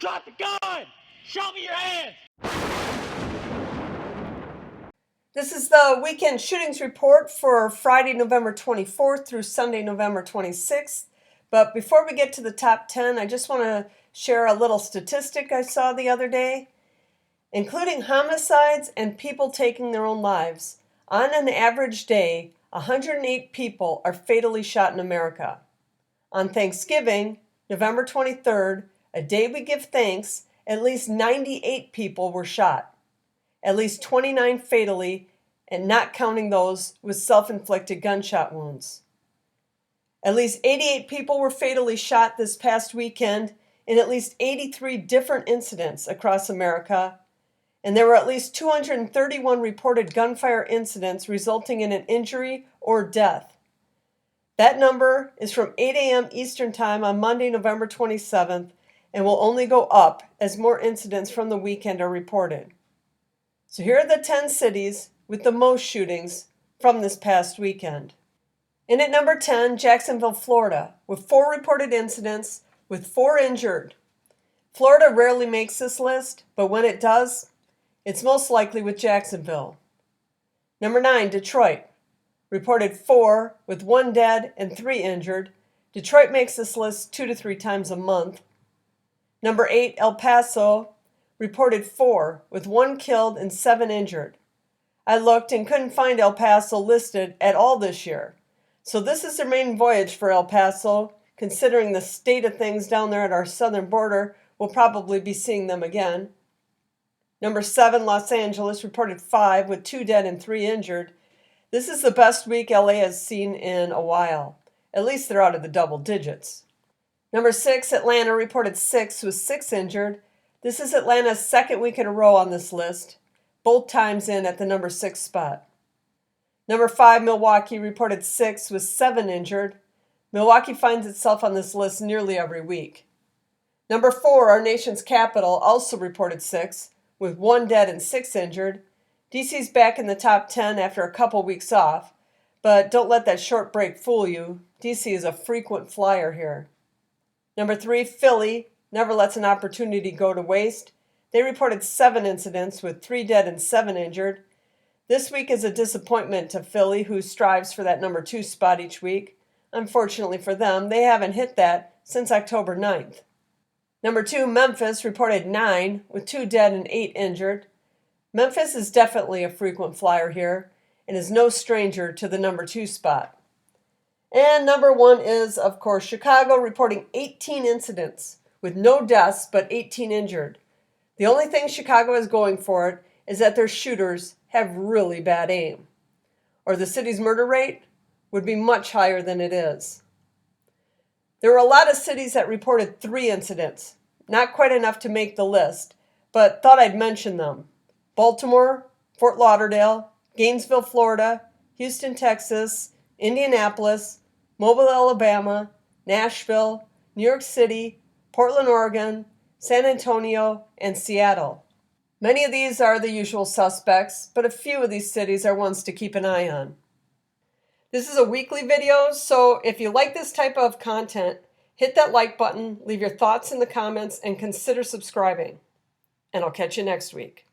Drop the gun! Show me your hands! This is the weekend shootings report for Friday, November 24th through Sunday, November 26th. But before we get to the top 10, I just want to share a little statistic I saw the other day. Including homicides and people taking their own lives, on an average day, 108 people are fatally shot in America. On Thanksgiving, November 23rd, a day we give thanks, at least 98 people were shot. At least 29 fatally, and not counting those with self-inflicted gunshot wounds. At least 88 people were fatally shot this past weekend in at least 83 different incidents across America, and there were at least 231 reported gunfire incidents resulting in an injury or death. That number is from 8 a.m. Eastern Time on Monday, November 27th, and will only go up as more incidents from the weekend are reported. So here are the 10 cities with the most shootings from this past weekend. In at number 10, Jacksonville, Florida, with 4 reported incidents with 4 injured. Florida rarely makes this list, but when it does, it's most likely with Jacksonville. Number 9, Detroit, reported 4 with 1 dead and 3 injured. Detroit makes this list 2 to 3 times a month. Number 8, El Paso, reported 4 with 1 killed and 7 injured. I looked and couldn't find El Paso listed at all this year. So this is their main voyage for El Paso. Considering the state of things down there at our southern border, we'll probably be seeing them again. Number 7, Los Angeles, reported 5 with 2 dead and 3 injured. This is the best week LA has seen in a while. At least they're out of the double digits. Number 6, Atlanta, reported 6 with 6 injured. This is Atlanta's second week in a row on this list, both times in at the number 6 spot. Number 5, Milwaukee, reported 6 with 7 injured. Milwaukee finds itself on this list nearly every week. Number 4, our nation's capital, also reported 6 with 1 dead and 6 injured. DC's back in the top 10 after a couple weeks off, but don't let that short break fool you. DC is a frequent flyer here. Number 3, Philly, never lets an opportunity go to waste. They reported 7 incidents with 3 dead and 7 injured. This week is a disappointment to Philly, who strives for that number 2 spot each week. Unfortunately for them, they haven't hit that since October 9th. Number 2, Memphis, reported 9 with 2 dead and 8 injured. Memphis is definitely a frequent flyer here and is no stranger to the number 2 spot. And number 1 is, of course, Chicago, reporting 18 incidents with no deaths but 18 injured. The only thing Chicago has going for it is that their shooters have really bad aim, or the city's murder rate would be much higher than it is. There were a lot of cities that reported 3 incidents, not quite enough to make the list, but thought I'd mention them. Baltimore, Fort Lauderdale, Gainesville, Florida, Houston, Texas, Indianapolis, Mobile, Alabama, Nashville, New York City, Portland, Oregon, San Antonio, and Seattle. Many of these are the usual suspects, but a few of these cities are ones to keep an eye on. This is a weekly video, so if you like this type of content, hit that like button, leave your thoughts in the comments, and consider subscribing. And I'll catch you next week.